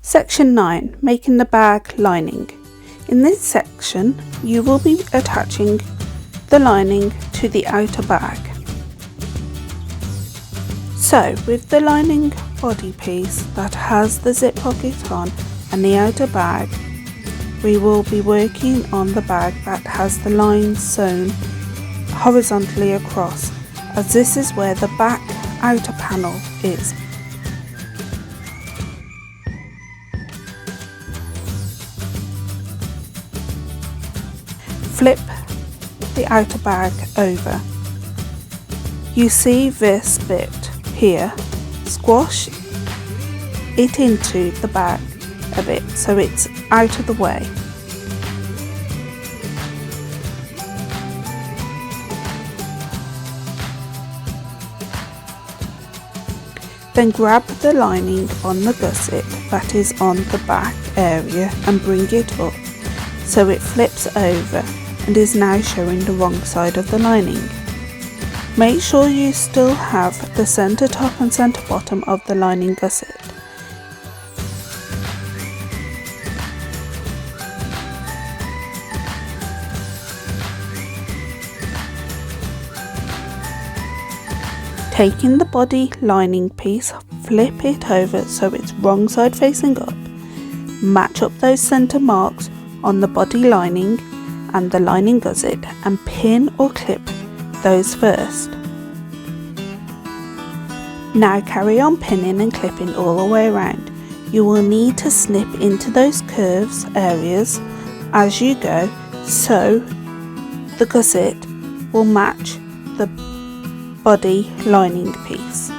Section 9. Making the bag lining. In this section, you will be attaching the lining to the outer bag. So, with the lining body piece that has the zip pocket on and the outer bag, we will be working on the bag that has the lines sewn horizontally across, as this is where the back outer panel is. Flip the outer bag over. You see this bit here, squash it into the bag a bit so it's out of the way. Then grab the lining on the gusset that is on the back area and bring it up so it flips over and is now showing the wrong side of the lining. Make sure you still have the centre top and centre bottom of the lining gusset. Taking the body lining piece, flip it over so it's wrong side facing up. Match up those centre marks on the body lining and the lining gusset and pin or clip those first. Now carry on pinning and clipping all the way around. You will need to snip into those curves areas as you go so the gusset will match the body lining piece.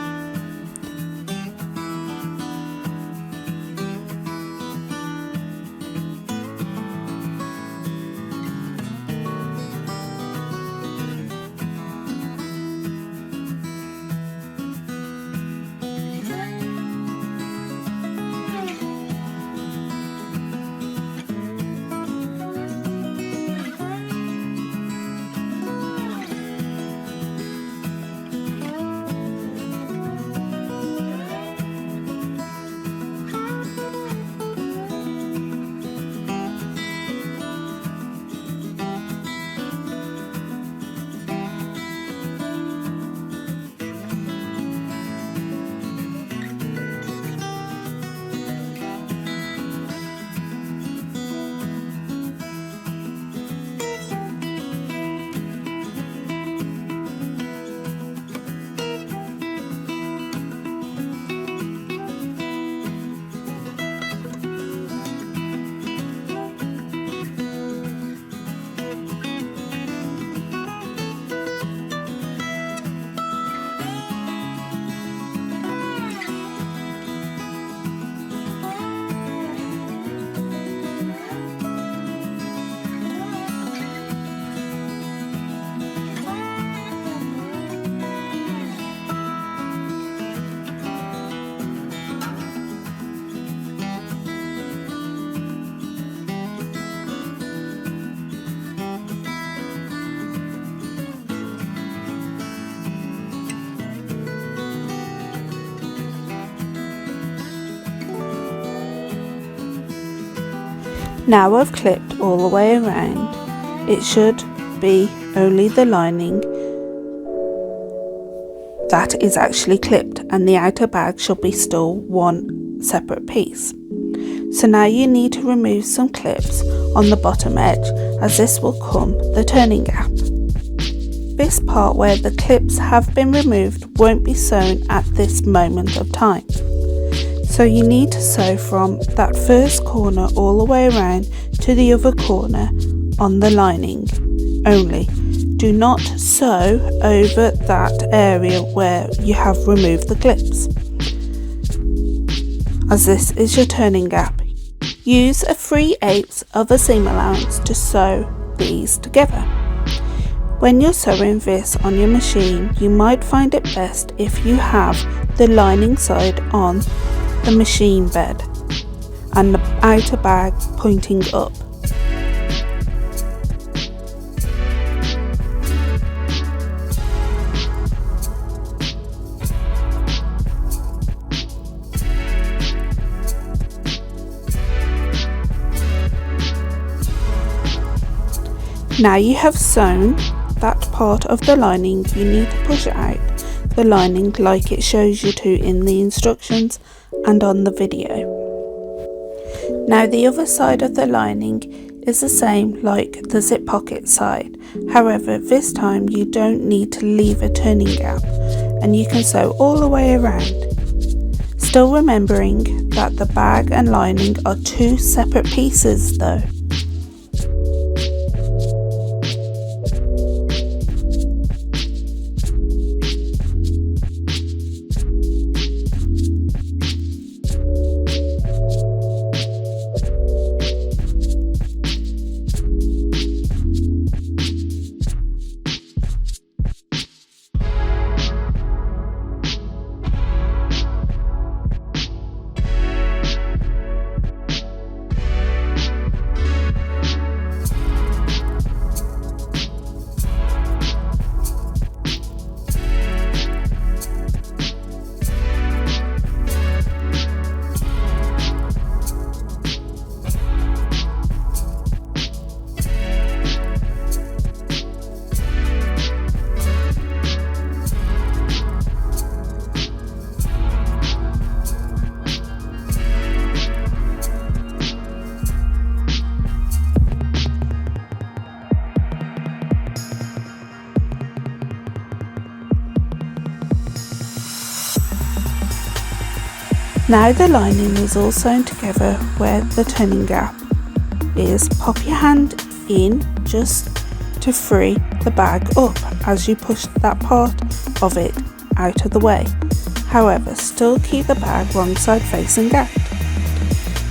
Now I've clipped all the way around. It should be only the lining that is actually clipped and the outer bag should be still one separate piece. So now you need to remove some clips on the bottom edge as this will come the turning gap. This part where the clips have been removed won't be sewn at this moment of time. So you need to sew from that first corner all the way around to the other corner on the lining only. Do not sew over that area where you have removed the clips, as this is your turning gap. Use a 3/8 of a seam allowance to sew these together. When you're sewing this on your machine, you might find it best if you have the lining side on the machine bed and the outer bag pointing up. Now you have sewn that part of the lining, you need to push out the lining like it shows you to in the instructions and on the video. Now the other side of the lining is the same like the zip pocket side, however this time you don't need to leave a turning gap and you can sew all the way around. Still remembering that the bag and lining are two separate pieces though. Now the lining is all sewn together where the turning gap is. Pop your hand in just to free the bag up as you push that part of it out of the way. However, still keep the bag wrong side facing out.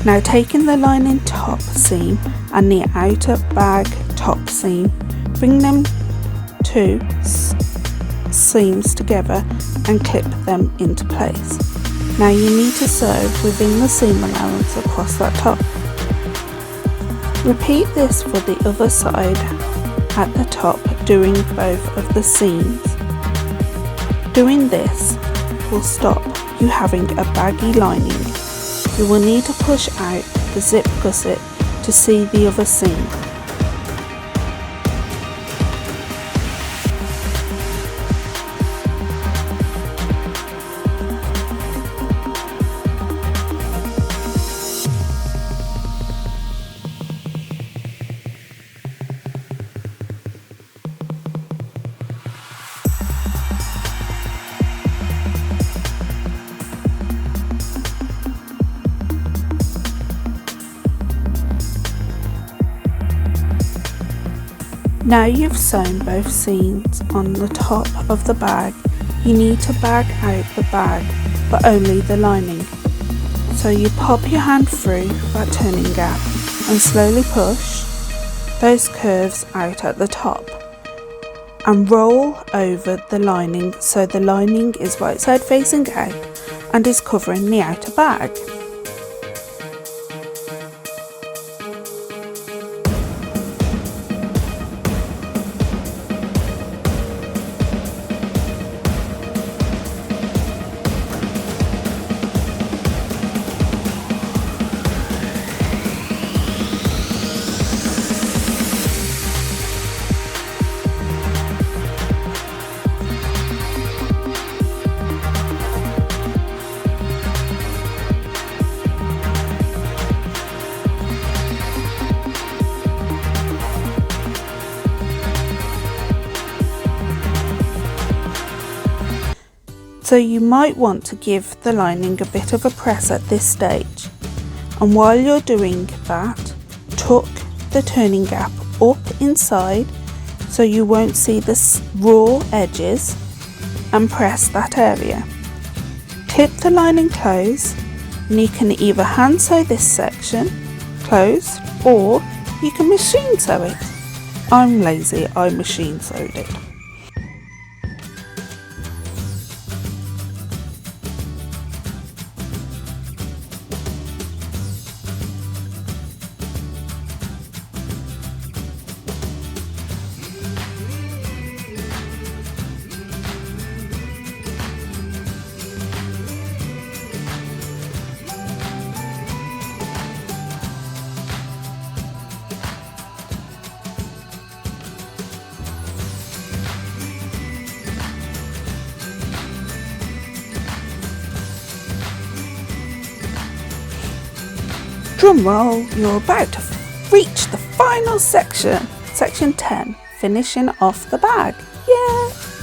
Now taking the lining top seam and the outer bag top seam, bring them two seams together and clip them into place. Now you need to sew within the seam allowance across that top. Repeat this for the other side at the top, doing both of the seams. Doing this will stop you having a baggy lining. You will need to push out the zip gusset to see the other seam. Now you've sewn both seams on the top of the bag, you need to bag out the bag but only the lining. So you pop your hand through that turning gap and slowly push those curves out at the top and roll over the lining so the lining is right side facing out and is covering the outer bag. So you might want to give the lining a bit of a press at this stage, and while you're doing that, tuck the turning gap up inside so you won't see the raw edges and press that area. Clip the lining close and you can either hand sew this section closed or you can machine sew it. I'm lazy, I machine sewed it. Drum roll, you're about to reach the final section, section 10, finishing off the bag. Yeah!